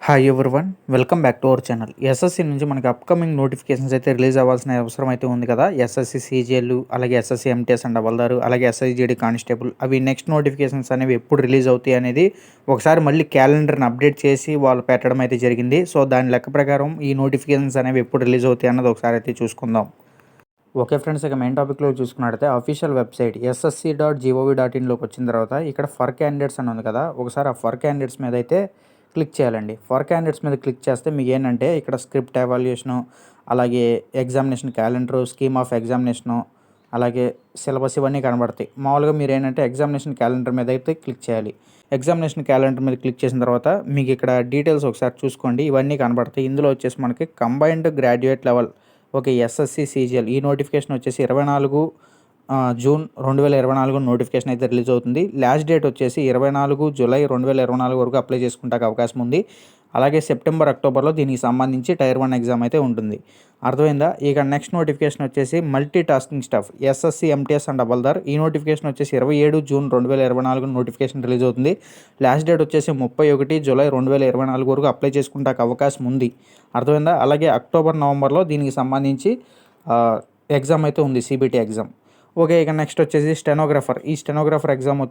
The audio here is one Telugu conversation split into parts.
Hi everyone, welcome back to our channel. SSC నుంచి మనకి అప్కమింగ్ నోటిఫికేషన్స్ అయితే రిలీజ్ అవ్వాల్సిన అవసరం అయితే ఉంది కదా. ఎస్ఎస్సి సీజీఎల్, అలాగే ఎస్ఎస్సి ఎంటీఎస్ అండ్ హవల్దారు, అలాగే ఎస్ఐజీడీ కానిస్టేబుల్, అవి నెక్స్ట్ నోటిఫికేషన్స్ అనేవి ఎప్పుడు రిలీజ్ అవుతాయి అనేది ఒకసారి మళ్ళీ క్యాలెండర్ని అప్డేట్ చేసి వాళ్ళు పెట్టడం అయితే జరిగింది. సో దాని లెక్క ప్రకారం ఈ నోటిఫికేషన్స్ అనేవి ఎప్పుడు రిలీజ్ అవుతాయి అన్నది ఒకసారి అయితే చూసుకుందాం. ఓకే ఫ్రెండ్స్, ఇక మెయిన్ టాపిక్లో చూసుకున్నట్టయితే అఫీషియల్ వెబ్సైట్ ssc.gov.in వచ్చిన తర్వాత ఇక్కడ ఫర్ క్యాండిడేట్స్ అని ఉంది కదా. ఒకసారి ఆ ఫర్ క్యాండిడేట్స్ మీద అయితే క్లిక్ చేయాలండి. ఫర్ క్యాండిడేట్స్ మీద క్లిక్ చేస్తే మీకు ఏంటంటే ఇక్కడ స్క్రిప్ట్ ఎవాల్యుయేషను, అలాగే examination calendar, scheme of examination, అలాగే సిలబస్ ఇవన్నీ కనబడతాయి. మామూలుగా మీరు ఏంటంటే ఎగ్జామినేషన్ క్యాలెండర్ మీద అయితే క్లిక్ చేయాలి. ఎగ్జామినేషన్ క్యాలెండర్ మీద క్లిక్ చేసిన తర్వాత మీకు ఇక్కడ డీటెయిల్స్ ఒకసారి చూసుకోండి, ఇవన్నీ కనబడతాయి. ఇందులో వచ్చేసి మనకి combined graduate level okay SSC CGL ఈ నోటిఫికేషన్ వచ్చేసి 24 జూన్ 2024 నోటిఫికేషన్ అయితే రిలీజ్ అవుతుంది. లాస్ట్ డేట్ వచ్చేసి 24 జూలై 2024 వరకు అప్లై చేసుకుంటానికి అవకాశం ఉంది. అలాగే సెప్టెంబర్, అక్టోబర్లో దీనికి సంబంధించి టైర్ 1 ఎగ్జామ్ అయితే ఉంటుంది. అర్థమైందా? ఇక నెక్స్ట్ నోటిఫికేషన్ వచ్చేసి multi tasking staff SSC MTS and havildar ఈ నోటిఫికేషన్ వచ్చేసి 27 జూన్ 2024 నోటిఫికేషన్ రిలీజ్ అవుతుంది. లాస్ట్ డేట్ వచ్చేసి 31 జూలై 2024 వరకు అప్లై చేసుకుంటానికి అవకాశం ఉంది. అర్థమైందా? అలాగే అక్టోబర్, నవంబర్లో దీనికి సంబంధించి ఎగ్జామ్ అయితే ఉంది, సిబిటీ ఎగ్జామ్. ఓకే, ఇక నెక్స్ట్ వచ్చేసి స్టెనోగ్రాఫర్ ఈ స్టెనోగ్రాఫర్ ఎగ్జామ్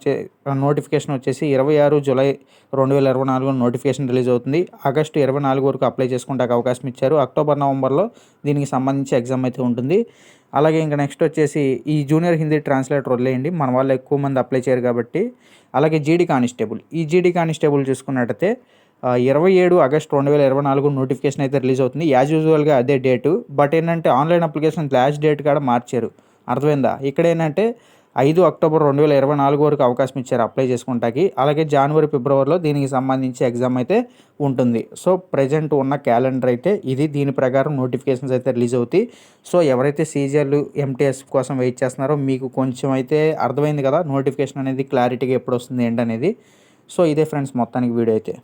నోటిఫికేషన్ వచ్చేసి 26 జూలై 2024 నోటిఫికేషన్ రిలీజ్ అవుతుంది. ఆగస్టు 24 వరకు అప్లై చేసుకుంటానికి అవకాశం ఇచ్చారు. అక్టోబర్, నవంబర్లో దీనికి సంబంధించి ఎగ్జామ్ అయితే ఉంటుంది. అలాగే ఇంకా నెక్స్ట్ వచ్చేసి ఈ జూనియర్ హిందీ ట్రాన్స్లేటర్ వదిలేయండి, మన వాళ్ళు ఎక్కువ మంది అప్లై చేయరు కాబట్టి. అలాగే జీడీ కానిస్టేబుల్ ఈ జీడీ కానిస్టేబుల్ చూసుకున్నట్టయితే 27 ఆగస్టు 2024 నోటిఫికేషన్ అయితే రిలీజ్ అవుతుంది. యాజ్ యూజువల్గా అదే డేటు, బట్ ఏంటంటే ఆన్లైన్ అప్లికేషన్ లాస్ట్ డేట్ కూడా మార్చారు. అర్థమైందా? ఇక్కడ ఏంటంటే 5 అక్టోబర్ 2024 వరకు అవకాశం ఇచ్చారు అప్లై చేసుకుంటాకి. అలాగే జనవరి, ఫిబ్రవరిలో దీనికి సంబంధించి ఎగ్జామ్ అయితే ఉంటుంది. సో ప్రజెంట్ ఉన్న క్యాలెండర్ అయితే ఇది. దీని ప్రకారం నోటిఫికేషన్స్ అయితే రిలీజ్ అవుతాయి. సో ఎవరైతే సీజీఎల్, ఎంటీఎస్ కోసం వెయిట్ చేస్తున్నారో మీకు కొంచెం అయితే అర్థమైంది కదా నోటిఫికేషన్ అనేది క్లారిటీగా ఎప్పుడు వస్తుంది ఏంటనేది. సో ఇదే ఫ్రెండ్స్ మొత్తానికి వీడియో అయితే.